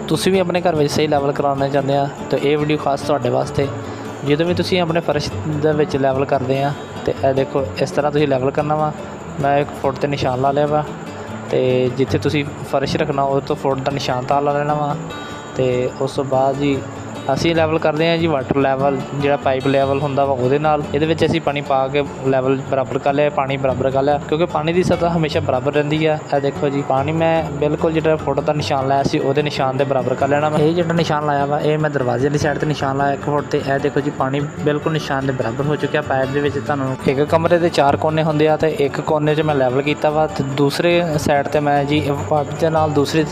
ਤੁਸੀਂ ਵੀ ਆਪਣੇ ਘਰ ਵਿੱਚ ਸਹੀ ਲੈਵਲ ਕਰਾਉਣਾ ਚਾਹੁੰਦੇ ਆ ਤਾਂ ਇਹ ਵੀਡੀਓ ਖਾਸ ਤੁਹਾਡੇ ਵਾਸਤੇ। ਜਦੋਂ ਵੀ ਤੁਸੀਂ ਆਪਣੇ ਫਰਸ਼ ਦੇ ਵਿੱਚ ਲੈਵਲ ਕਰਦੇ ਆ ਤੇ ਇਹ ਦੇਖੋ ਇਸ ਤਰ੍ਹਾਂ ਤੁਸੀਂ ਲੈਵਲ ਕਰਨਾ ਵਾ। ਮੈਂ 1 ਫੁੱਟ 'ਤੇ ਨਿਸ਼ਾਨ ਲਾ ਲਿਆ ਵਾ ਤੇ ਜਿੱਥੇ ਤੁਸੀਂ ਫਰਸ਼ ਰੱਖਣਾ ਉਹ ਤੋਂ ਫੁੱਟ ਦਾ ਨਿਸ਼ਾਨ ਤਾਂ ਲਾ ਲੈਣਾ ਵਾ। ਤੇ ਉਸ ਤੋਂ ਬਾਅਦ ਜੀ ਅਸੀਂ ਲੈਵਲ ਕਰਦੇ ਹਾਂ ਜੀ ਵਾਟਰ ਲੈਵਲ, ਜਿਹੜਾ ਪਾਈਪ ਲੈਵਲ ਹੁੰਦਾ ਵਾ ਉਹਦੇ ਨਾਲ। ਇਹਦੇ ਵਿੱਚ ਅਸੀਂ ਪਾਣੀ ਪਾ ਕੇ ਲੈਵਲ ਬਰਾਬਰ ਕਰ ਲਿਆ, ਪਾਣੀ ਬਰਾਬਰ ਕਰ ਲਿਆ, ਕਿਉਂਕਿ ਪਾਣੀ ਦੀ ਸਤਹ ਹਮੇਸ਼ਾ ਬਰਾਬਰ ਰਹਿੰਦੀ ਆ। ਇਹ ਦੇਖੋ ਜੀ ਪਾਣੀ ਮੈਂ ਬਿਲਕੁਲ ਜਿਹੜਾ ਫੁੱਟ ਦਾ ਨਿਸ਼ਾਨ ਲਾਇਆ ਸੀ ਉਹਦੇ ਨਿਸ਼ਾਨ ਦੇ ਬਰਾਬਰ ਕਰ ਲੈਣਾ। ਇਹ ਜਿਹੜਾ ਨਿਸ਼ਾਨ ਲਾਇਆ ਵਾ ਇਹ ਮੈਂ ਦਰਵਾਜ਼ੇ ਵਾਲੀ ਸਾਈਡ 'ਤੇ ਨਿਸ਼ਾਨ ਲਾਇਆ 1 ਫੁੱਟ 'ਤੇ। ਇਹ ਦੇਖੋ ਜੀ ਪਾਣੀ ਬਿਲਕੁਲ ਨਿਸ਼ਾਨ ਦੇ ਬਰਾਬਰ ਹੋ ਚੁੱਕਿਆ। ਪਾਈਪ ਦੇ ਵਿੱਚ ਤੁਹਾਨੂੰ ਇੱਕ ਕਮਰੇ ਦੇ 4 ਕੋਨੇ ਹੁੰਦੇ ਆ ਤੇ ਇੱਕ ਕੋਨੇ 'ਚ ਮੈਂ ਲੈਵਲ ਕੀਤਾ ਵਾ ਤੇ ਦੂਸਰੇ ਸਾਈਡ 'ਤੇ ਮੈਂ ਜੀ ਪਾਈਪ ਦੇ ਨਾਲ ਦੂਸਰੀ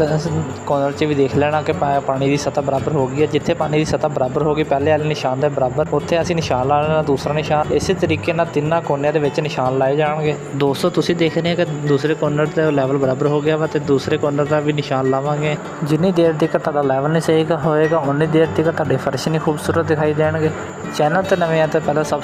ਕੋਰਨਰ 'ਚ ਵੀ ਦੇਖ ਲੈਣਾ ਕਿ ਪਾਣੀ ਦੀ ਸਤਹ ਬਰਾਬਰ ਹੋ ਗਈ ਹੈ। ਜਿੱਥੇ ਪਾਣੀ ਦੀ ਸਤਹ ਬਰਾਬਰ ਹੋ ਗਈ ਪਹਿਲੇ ਵਾਲੇ ਨਿਸ਼ਾਨ ਦੇ ਬਰਾਬਰ, ਉੱਥੇ ਅਸੀਂ ਨਿਸ਼ਾਨ ਲਾ ਲੈਣਾ ਦੂਸਰਾ ਨਿਸ਼ਾਨ। ਇਸੇ ਤਰੀਕੇ ਨਾਲ ਤਿੰਨਾਂ ਕੋਨਿਆਂ ਦੇ ਵਿੱਚ ਨਿਸ਼ਾਨ ਲਾਏ ਜਾਣਗੇ। ਦੋਸਤੋ ਤੁਸੀਂ ਦੇਖ ਰਹੇ ਹੋ ਕਿ ਦੂਸਰੇ ਕੋਰਨਰ 'ਤੇ ਲੈਵਲ ਬਰਾਬਰ ਹੋ ਗਿਆ ਵਾ ਤੇ ਦੂਸਰੇ ਕੋਰਨਰ ਦਾ ਵੀ ਨਿਸ਼ਾਨ ਲਾਵਾਂਗੇ। ਜਿੰਨੀ ਦੇਰ ਤੱਕ ਤੁਹਾਡਾ ਲੈਵਲ ਨਹੀਂ ਸਹੀ ਹੋਏਗਾ ਉਨੀ ਦੇਰ ਤੱਕ ਤੁਹਾਡੇ ਫਰਸ਼ ਨਹੀਂ ਖੂਬਸੂਰਤ ਦਿਖਾਈ ਦੇਣਗੇ। ਚੈਨਲ 'ਤੇ ਨਵੇਂ ਆ ਤਾਂ ਪਹਿਲਾਂ ਸਭ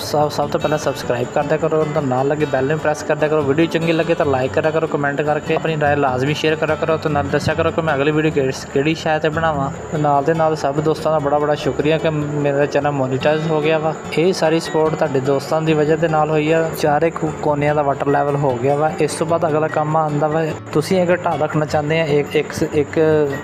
ਤੋਂ ਪਹਿਲਾਂ ਸਬਸਕ੍ਰਾਈਬ ਕਰਦਿਆ ਕਰੋ, ਤਾਂ ਨਾਲ ਲੱਗੇ ਬੈਲ ਨੂੰ ਪ੍ਰੈਸ ਕਰਦਿਆ ਕਰੋ। ਵੀਡੀਓ ਚੰਗੀ ਲੱਗੇ ਤਾਂ ਲਾਈਕ ਕਰਿਆ ਕਰੋ, ਕਮੈਂਟ ਕਰਕੇ ਆਪਣੀ ਰਾਏ ਲਾਜ਼ਮੀ ਸ਼ੇਅਰ ਕਰਿਆ ਕਰੋ ਤੇ ਨਾਲ ਦੱਸਿਆ ਕਰੋ ਕਿ ਮੈਂ ਅਗਲੀ ਵੀਡੀਓ ਕਿਹੜੀ ਸ਼ਾਇਦ 'ਤੇ ਬਣਾਵਾਂ। ਨਾਲ ਦੇ ਨਾਲ ਸਭ ਦੋਸਤਾਂ ਦਾ ਬੜਾ ਸ਼ੁਕਰੀਆ ਕਿ ਮੇਰਾ ਚੈਨਲ ਮੋਨੀਟਾਈਜ਼ ਹੋ ਗਿਆ ਵਾ। ਇਹ ਸਾਰੀ ਸਪੋਰਟ ਤੁਹਾਡੇ ਦੋਸਤਾਂ ਦੀ ਵਜ੍ਹਾ ਦੇ ਨਾਲ ਹੋਈ ਆ। 4 ਕੋਨਿਆਂ ਦਾ ਵਾਟਰ ਲੈਵਲ ਹੋ ਗਿਆ ਵਾ। ਇਸ ਤੋਂ ਬਾਅਦ ਅਗਲਾ ਕੰਮ ਆਉਂਦਾ ਵਾ, ਤੁਸੀਂ ਅਗਰ ਢਾਲ ਰੱਖਣਾ ਚਾਹੁੰਦੇ ਆ 1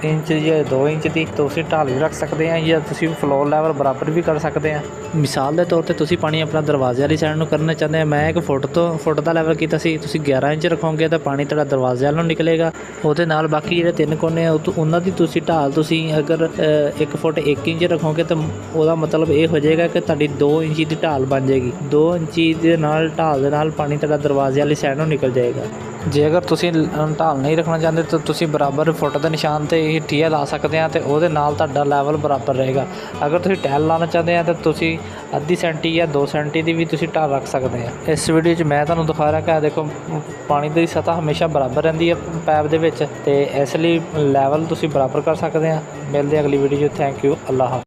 ਇੰਚ ਜਾਂ 2 ਇੰਚ ਦੀ, ਤੁਸੀਂ ਢਾਲ ਵੀ ਰੱਖ ਸਕਦੇ ਆ ਜਾਂ ਤੁਸੀਂ ਫਲੋਰ ਲੈਵਲ ਬਰਾਬਰ ਵੀ ਕਰ ਸਕਦੇ ਆ। ਮਿਸਾਲ ਦੇ ਤੌਰ 'ਤੇ ਤੁਸੀਂ ਪਾਣੀ ਆਪਣਾ ਦਰਵਾਜ਼ੇ ਵਾਲੀ ਸਾਈਡ ਨੂੰ ਕਰਨਾ ਚਾਹੁੰਦੇ ਆ। ਮੈਂ 1 ਫੁੱਟ ਦਾ ਲੈਵਲ ਕੀਤਾ ਸੀ, ਤੁਸੀਂ 11 ਇੰਚ ਰੱਖੋਗੇ ਤਾਂ ਪਾਣੀ ਤੁਹਾਡਾ ਦਰਵਾਜ਼ੇ ਵੱਲ ਨੂੰ ਨਿਕਲੇਗਾ। ਉਹਦੇ ਨਾਲ ਬਾਕੀ ਜਿਹੜੇ 3 ਕੋਨੇ ਆ ਉਹਨਾਂ ਦੀ ਤੁਸੀਂ ਢਾਲ ਤੁਸੀਂ ਅਗਰ 1 ਫੁੱਟ 1 ਇੰਚ ਰੱਖੋਗੇ ਤਾਂ ਉਹਦਾ ਮਤਲਬ ਇਹ ਹੋ ਜਾਏਗਾ ਕਿ ਤੁਹਾਡੀ 2 ਇੰਚੀ ਦੀ ਢਾਲ ਬਣ ਜਾਏਗੀ। 2 ਇੰਚੀ ਦੇ ਨਾਲ ਢਾਲ ਦੇ ਨਾਲ ਪਾਣੀ ਤੁਹਾਡਾ ਦਰਵਾਜ਼ੇ ਵਾਲੀ ਸਾਈਡ ਨੂੰ ਨਿਕਲ ਜਾਏਗਾ। ਜੇ ਅਗਰ ਤੁਸੀਂ ਢਾਲ ਨਹੀਂ ਰੱਖਣਾ ਚਾਹੁੰਦੇ ਤਾਂ ਤੁਸੀਂ ਬਰਾਬਰ ਫੁੱਟ ਦੇ ਨਿਸ਼ਾਨ 'ਤੇ ਹੀ ਟੀਆ ਲਾ ਸਕਦੇ ਆ ਤੇ ਉਹਦੇ ਨਾਲ ਤੁਹਾਡਾ ਲੈਵਲ ਬਰਾਬਰ ਰਹੇਗਾ। ਅਗਰ ਤੁਸੀਂ ਟੈਲ ਲਾਉਣਾ ਚਾਹੁੰਦੇ ਆ ਤਾਂ ਤੁਸੀਂ ਅੱਧੀ ਸੈਂਟੀ ਜਾਂ 2 ਸੈਂਟੀ ਦੀ ਵੀ ਤੁਸੀਂ ਢਾਲ ਰੱਖ ਸਕਦੇ ਆ। ਇਸ ਵੀਡੀਓ 'ਚ ਮੈਂ ਤੁਹਾਨੂੰ ਦਿਖਾ ਰਿਹਾ ਕਿ ਦੇਖੋ ਪਾਣੀ ਦੀ ਸਤਹ ਹਮੇਸ਼ਾ ਬਰਾਬਰ ਰਹਿੰਦੀ ਹੈ ਪਾਈਪ ਦੇ ਵਿੱਚ ਤੇ ਇਸ ਲਈ ਲੈਵਲ ਤੁਸੀਂ ਬਰਾਬਰ ਕਰ ਸਕਦੇ ਆ। ਮਿਲਦੇ ਅਗਲੀ ਵੀਡੀਓ 'ਚ। Thank you. Allah Hafiz.